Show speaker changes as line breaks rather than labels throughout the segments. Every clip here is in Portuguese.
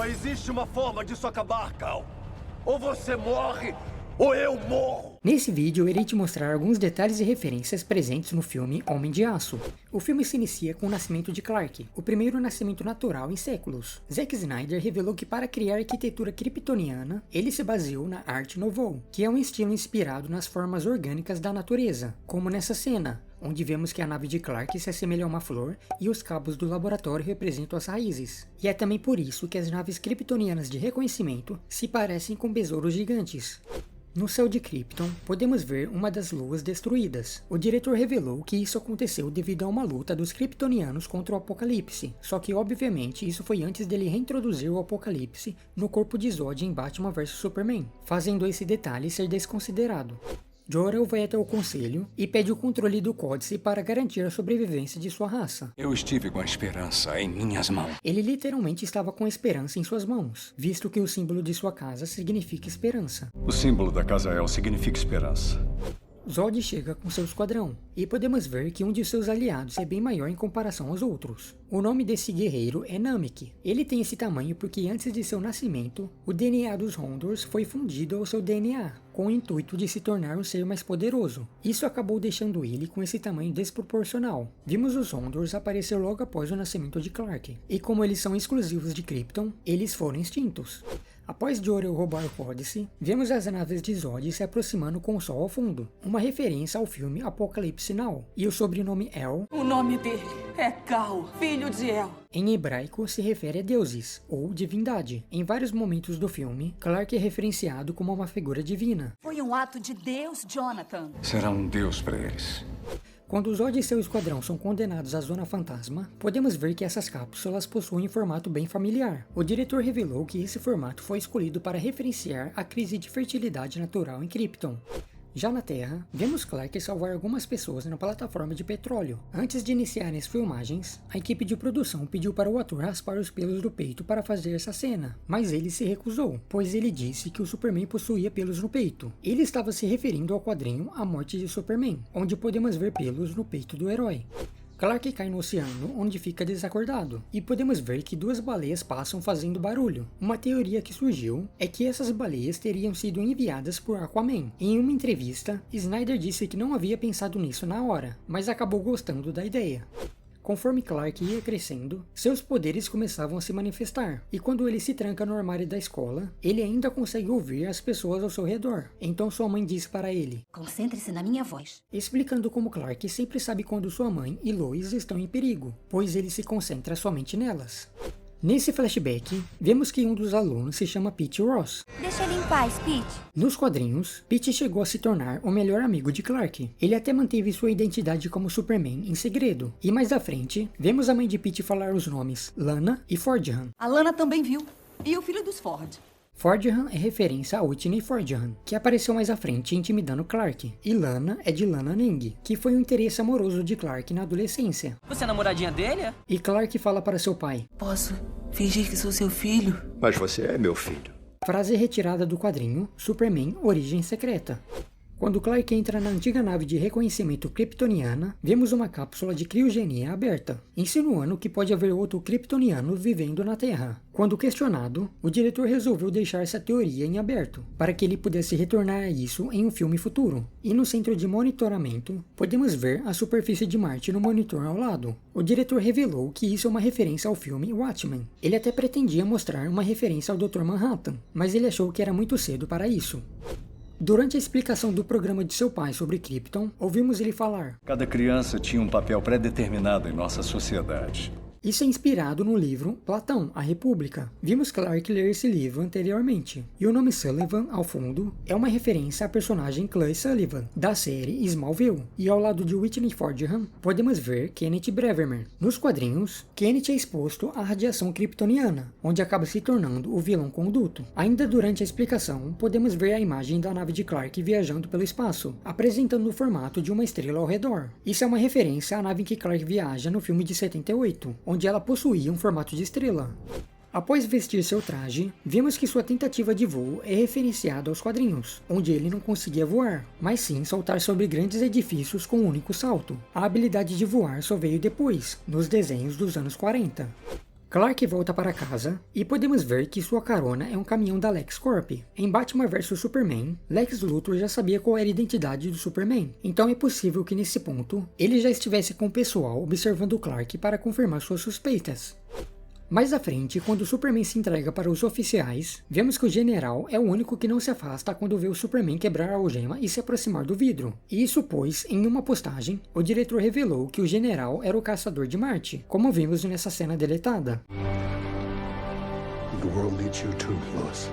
Só existe uma forma disso acabar, Cal. Ou você morre, ou eu morro!
Nesse vídeo eu irei te mostrar alguns detalhes e referências presentes no filme Homem de Aço. O filme se inicia com o nascimento de Clark, o primeiro nascimento natural em séculos. Zack Snyder revelou que para criar a arquitetura kryptoniana, ele se baseou na Art Nouveau, que é um estilo inspirado nas formas orgânicas da natureza, como nessa cena, onde vemos que a nave de Clark se assemelha a uma flor e os cabos do laboratório representam as raízes. E é também por isso que as naves kryptonianas de reconhecimento se parecem com besouros gigantes. No céu de Krypton, podemos ver uma das luas destruídas. O diretor revelou que isso aconteceu devido a uma luta dos kryptonianos contra o Apocalipse, só que obviamente isso foi antes dele reintroduzir o Apocalipse no corpo de Zod em Batman vs Superman, fazendo esse detalhe ser desconsiderado. Jor-El vai até o conselho e pede o controle do Códice para garantir a sobrevivência de sua raça.
Eu estive com a esperança em minhas mãos.
Ele literalmente estava com a esperança em suas mãos, visto que o símbolo de sua casa significa esperança.
O símbolo da casa El significa esperança.
Zod chega com seu esquadrão, e podemos ver que um de seus aliados é bem maior em comparação aos outros. O nome desse guerreiro é Namek. Ele tem esse tamanho porque antes de seu nascimento, o DNA dos Rondors foi fundido ao seu DNA, com o intuito de se tornar um ser mais poderoso. Isso acabou deixando ele com esse tamanho desproporcional. Vimos os Rondors aparecer logo após o nascimento de Clark, e como eles são exclusivos de Krypton, eles foram extintos. Após Jor-El roubar o Códice, vemos as naves de Zod se aproximando com o sol ao fundo, uma referência ao filme Apocalipse Now, e o sobrenome El,
O nome dele é Cal, filho de El.
em hebraico se refere a deuses, ou divindade. Em vários momentos do filme, Clark é referenciado como uma figura divina.
Foi um ato de Deus, Jonathan.
Será um deus para eles.
Quando Zod e seu esquadrão são condenados à Zona Fantasma, podemos ver que essas cápsulas possuem um formato bem familiar. O diretor revelou que esse formato foi escolhido para referenciar a crise de fertilidade natural em Krypton. Já na Terra, vemos Clark salvar algumas pessoas na plataforma de petróleo. Antes de iniciarem as filmagens, a equipe de produção pediu para o ator raspar os pelos do peito para fazer essa cena, mas ele se recusou, pois ele disse que o Superman possuía pelos no peito. Ele estava se referindo ao quadrinho A Morte de Superman, onde podemos ver pelos no peito do herói. Clark cai no oceano, onde fica desacordado, e podemos ver que duas baleias passam fazendo barulho. Uma teoria que surgiu é que essas baleias teriam sido enviadas por Aquaman. Em uma entrevista, Snyder disse que não havia pensado nisso na hora, mas acabou gostando da ideia. Conforme Clark ia crescendo, seus poderes começavam a se manifestar, e quando ele se tranca no armário da escola, ele ainda consegue ouvir as pessoas ao seu redor. Então sua mãe diz para ele:
Concentre-se na minha voz.
explicando como Clark sempre sabe quando sua mãe e Lois estão em perigo, pois ele se concentra somente nelas. Nesse flashback, vemos que um dos alunos se chama Pete Ross.
Deixa ele em paz, Pete.
Nos quadrinhos, Pete chegou a se tornar o melhor amigo de Clark. Ele até manteve sua identidade como Superman em segredo. E mais à frente, vemos a mãe de Pete falar os nomes Lana e Fordham.
A Lana também viu. E o filho dos Ford.
Fordham é referência a Whitney Fordham, que apareceu mais à frente intimidando Clark, e Lana é de Lana Ning, que foi um interesse amoroso de Clark na adolescência.
Você é namoradinha dele? É?
E Clark fala para seu pai:
Posso fingir que sou seu filho?
Mas você é meu filho.
frase retirada do quadrinho Superman Origem Secreta. Quando Clark entra na antiga nave de reconhecimento kryptoniana, vemos uma cápsula de criogenia aberta, insinuando que pode haver outro kryptoniano vivendo na Terra. Quando questionado, o diretor resolveu deixar essa teoria em aberto, para que ele pudesse retornar a isso em um filme futuro. E no centro de monitoramento, podemos ver a superfície de Marte no monitor ao lado. O diretor revelou que isso é uma referência ao filme Watchmen. Ele até pretendia mostrar uma referência ao Dr. Manhattan, mas ele achou que era muito cedo para isso. Durante a explicação do programa de seu pai sobre Krypton, ouvimos ele falar:
Cada criança tinha um papel pré-determinado em nossa sociedade.
Isso é inspirado no livro Platão, a República. Vimos Clark ler esse livro anteriormente. E o nome Sullivan, ao fundo, é uma referência à personagem Clay Sullivan, da série Smallville. E ao lado de Whitney Fordham, podemos ver Kenneth Braverman. Nos quadrinhos, Kenneth é exposto à radiação kryptoniana, onde acaba se tornando o vilão conduto. Ainda durante a explicação, podemos ver a imagem da nave de Clark viajando pelo espaço, apresentando o formato de uma estrela ao redor. Isso é uma referência à nave em que Clark viaja no filme de 78, onde ela possuía um formato de estrela. Após vestir seu traje, vemos que sua tentativa de voo é referenciada aos quadrinhos, onde ele não conseguia voar, mas sim saltar sobre grandes edifícios com um único salto. A habilidade de voar só veio depois, nos desenhos dos anos 40. Clark volta para casa e podemos ver que sua carona é um caminhão da LexCorp. Em Batman vs Superman, Lex Luthor já sabia qual era a identidade do Superman, então é possível que nesse ponto ele já estivesse com o pessoal observando o Clark para confirmar suas suspeitas. Mais à frente, quando o Superman se entrega para os oficiais, vemos que o general é o único que não se afasta quando vê o Superman quebrar a algema e se aproximar do vidro. E isso pois, em uma postagem, o diretor revelou que o general era o caçador de Marte, como vimos nessa cena deletada.
The world needs you too, Lois.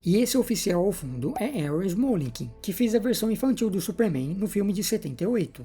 E esse oficial ao fundo é Aaron Smolnik, que fez a versão infantil do Superman no filme de 78.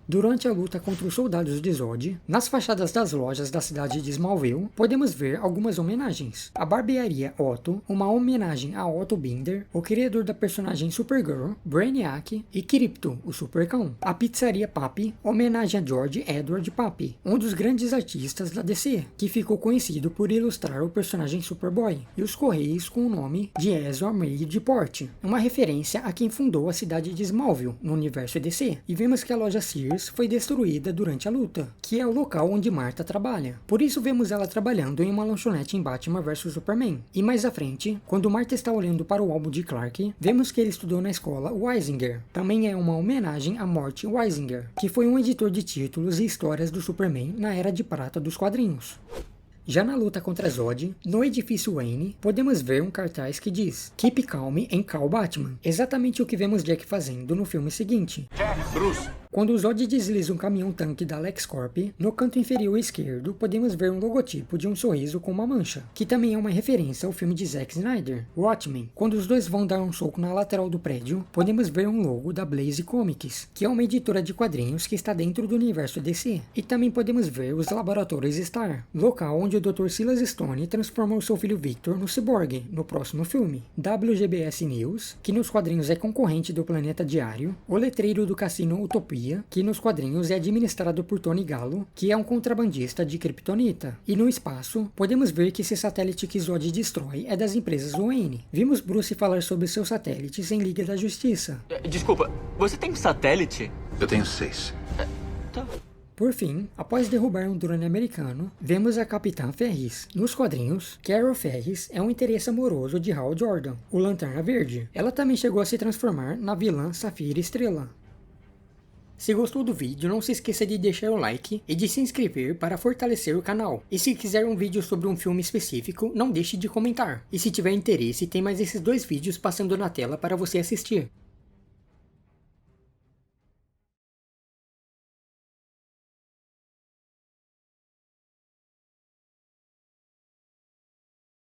Durante a luta contra os soldados de Zod, nas fachadas das lojas da cidade de Smallville, podemos ver algumas homenagens. A barbearia Otto, uma homenagem a Otto Binder, o criador da personagem Supergirl, Brainiac e Krypto, o Supercão. A pizzaria Papi, homenagem a George Edward Papi, um dos grandes artistas da DC, que ficou conhecido por ilustrar o personagem Superboy. E os Correios com o nome de Ezra Madeport, uma referência a quem fundou a cidade de Smallville, no universo DC. E vemos que a loja Sears foi destruída durante a luta, que é o local onde Martha trabalha. Por isso vemos ela trabalhando em uma lanchonete em Batman vs Superman. E mais à frente, quando Martha está olhando para o álbum de Clark, vemos que ele estudou na escola Weisinger. Também é uma homenagem a Mort Weisinger, que foi um editor de títulos e histórias do Superman na Era de Prata dos quadrinhos. Já na luta contra Zod, no edifício Wayne, podemos ver um cartaz que diz Keep Calm and Call Batman, exatamente o que vemos Jack fazendo no filme seguinte.
Bruce.
Quando o Zod desliza um caminhão-tanque da LexCorp, no canto inferior esquerdo podemos ver um logotipo de um sorriso com uma mancha, que também é uma referência ao filme de Zack Snyder, Watchmen. Quando os dois vão dar um soco na lateral do prédio, podemos ver um logo da Blaze Comics, que é uma editora de quadrinhos que está dentro do universo DC. E também podemos ver os laboratórios Star, local onde o Dr. Silas Stone transformou seu filho Victor no Cyborg, no próximo filme. WGBS News, que nos quadrinhos é concorrente do Planeta Diário, o letreiro do Cassino Utopia, que nos quadrinhos é administrado por Tony Gallo, que é um contrabandista de Kryptonita. E no espaço, podemos ver que esse satélite que Zod destrói é das empresas Wayne. Vimos Bruce falar sobre seus satélites em Liga da Justiça.
Desculpa, você tem um satélite?
Eu tenho 6.
Tá.
Por fim, após derrubar um drone americano, vemos a Capitã Ferris. Nos quadrinhos, Carol Ferris é um interesse amoroso de Hal Jordan, o Lanterna Verde. Ela também chegou a se transformar na vilã Safira Estrela. Se gostou do vídeo, não se esqueça de deixar o like e de se inscrever para fortalecer o canal. E se quiser um vídeo sobre um filme específico, não deixe de comentar. E se tiver interesse, tem mais esses 2 vídeos passando na tela para você assistir.